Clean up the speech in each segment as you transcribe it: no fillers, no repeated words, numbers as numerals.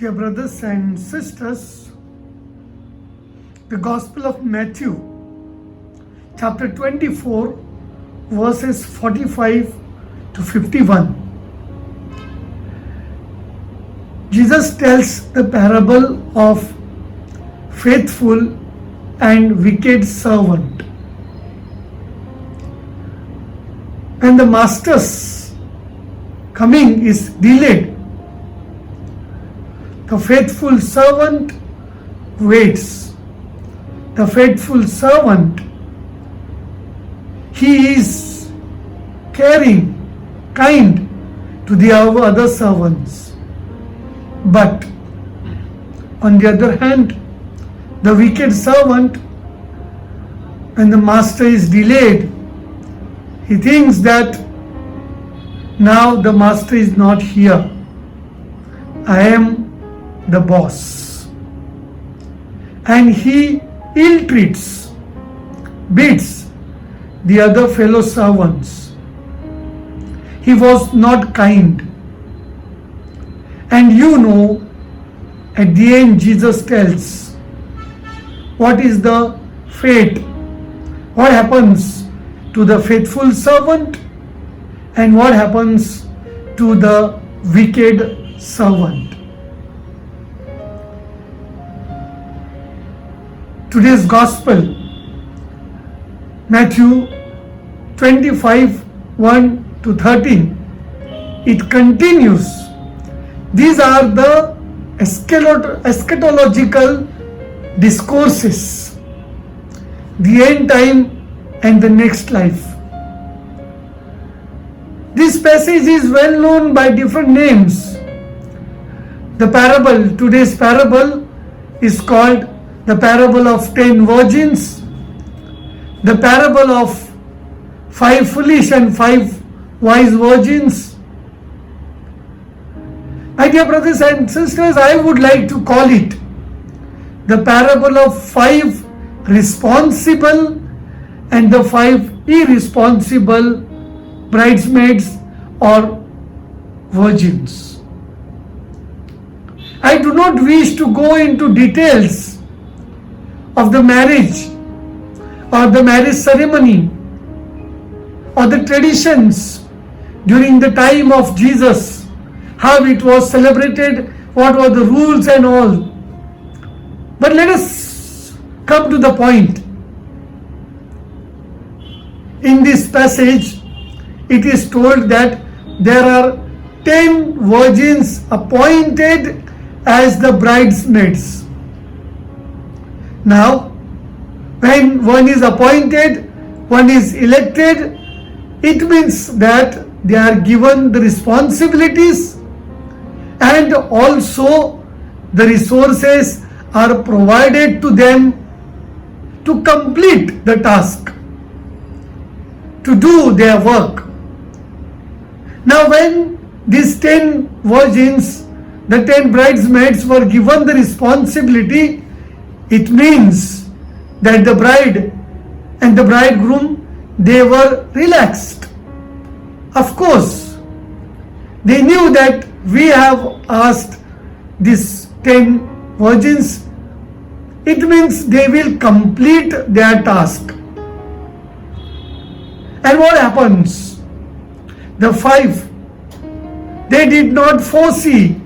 Dear brothers and sisters, the Gospel of Matthew, chapter 24, verses 45 to 51. Jesus tells the parable of faithful and wicked servant. When the master's coming is delayed, the faithful servant waits. The faithful servant, he is caring, kind to the other servants. But on the other hand, the wicked servant, when the master is delayed, he thinks that now the master is not here. I am the boss. And he ill-treats, beats the other fellow servants. He was not kind. And you know, at the end Jesus tells what is the fate, what happens to the faithful servant and what happens to the wicked servant. Today's Gospel, Matthew 25, 1 to 13, it continues. These are the eschatological discourses, the end time and the next life. This passage is well known by different names. The parable, today's parable, is called the parable of 10 virgins, the parable of 5 foolish and 5 wise virgins. My dear brothers and sisters, I would like to call it the parable of 5 responsible and the 5 irresponsible bridesmaids or virgins. I do not wish to go into details of the marriage or the marriage ceremony or the traditions during the time of Jesus, how it was celebrated, what were the rules and all. But let us come to the point. In this passage, it is told that there are 10 virgins appointed as the bridesmaids. Now, when one is appointed, one is elected, it means that they are given the responsibilities and also the resources are provided to them to complete the task, to do their work. Now, when these 10 virgins, the 10 bridesmaids were given the responsibility, it means that the bride and the bridegroom, they were relaxed. Of course, they knew that we have asked these 10 virgins, it means they will complete their task. And what happens? The 5, they did not foresee,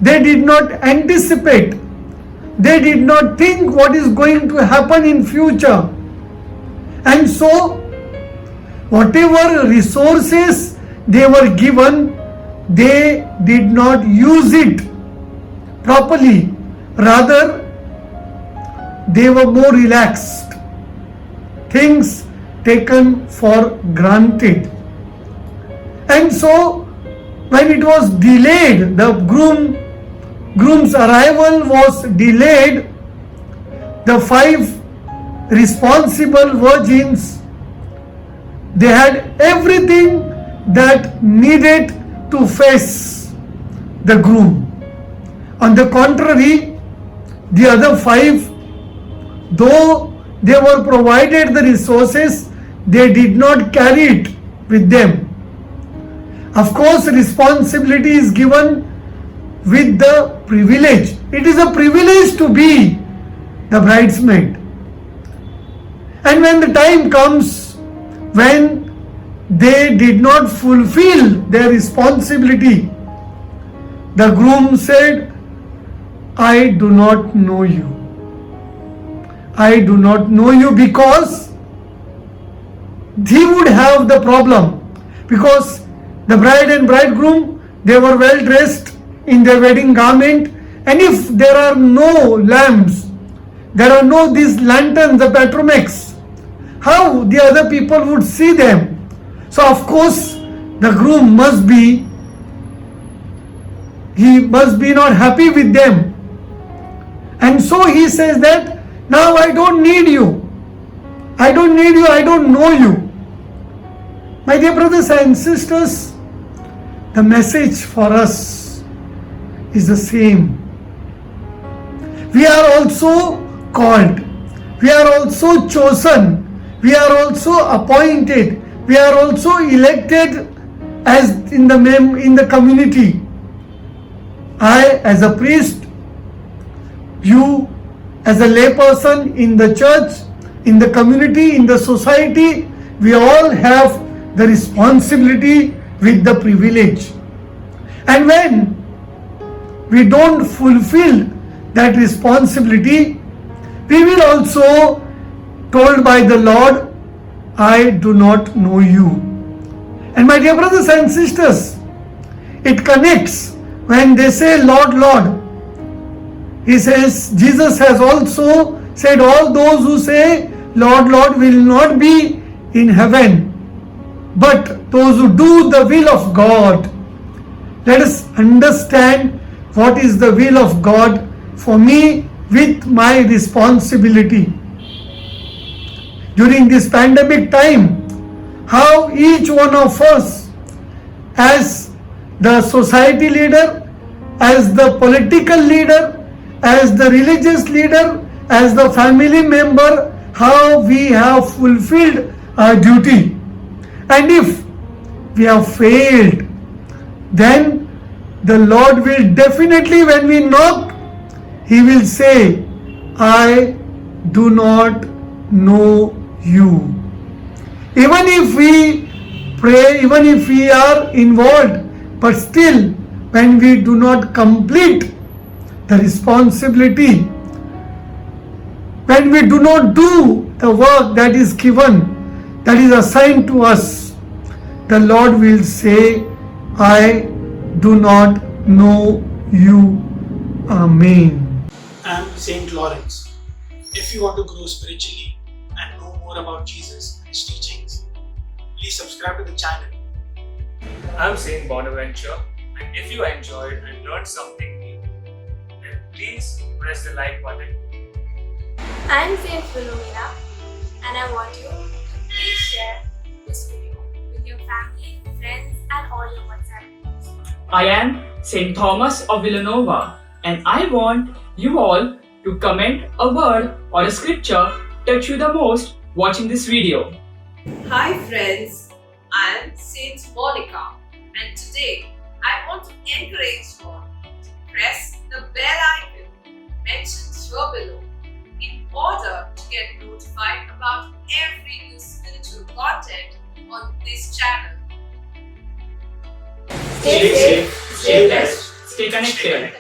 they did not anticipate, they did not think what is going to happen in future. And so, whatever resources they were given, they did not use it properly. Rather, they were more relaxed. Things taken for granted. And so, when it was delayed, the groom's arrival was delayed, the 5 responsible virgins, they had everything that needed to face the groom. On the contrary, the other 5, though they were provided the resources, they did not carry it with them. Of course, responsibility is given with the privilege. It is a privilege to be the bridesmaid. And when the time comes when they did not fulfill their responsibility, the groom said, I do not know you. I do not know you, because he would have the problem, because the bride and bridegroom, they were well dressed in their wedding garment, and if there are no lamps, there are no these lanterns, the petromex, how the other people would see them? So of course the groom must be not happy with them, and so he says that now I don't need you, I don't need you, I don't know you. My dear brothers and sisters, the message for us is the same. We are also called, we are also chosen, we are also appointed, we are also elected as in the community. I as a priest, you as a layperson in the church, in the community, in the society, we all have the responsibility with the privilege. And when we don't fulfill that responsibility, we will also told by the Lord, I do not know you. And my dear brothers and sisters, it connects when they say Lord, Lord. He says, Jesus has also said all those who say Lord, Lord will not be in heaven, but those who do the will of God. Let us understand what is the will of God for me with my responsibility. During this pandemic time, how each one of us, as the society leader, as the political leader, as the religious leader, as the family member, how we have fulfilled our duty. And if we have failed, then the Lord will definitely, when we knock, He will say, I do not know you. Even if we pray, even if we are involved, but still when we do not complete the responsibility, when we do not do the work that is given, that is assigned to us, the Lord will say, I do not know you. Amen. I am Saint Lawrence. If you want to grow spiritually and know more about Jesus and His teachings, please subscribe to the channel. I'm Saint Bonaventure, and if you enjoyed and learned something new, then please press the like button. I'm Saint Philomena, and I want you to please share this video with your family, friends, and all your WhatsApp groups. I am Saint Thomas of Villanova, and I want you all to comment a word or a scripture touch you the most watching this video. Hi friends, I am Saint Monica, and today I want to encourage you all to press the bell icon mentioned here below in order to get notified about every new spiritual content on this channel. Stay safe, stay blessed, stay connected.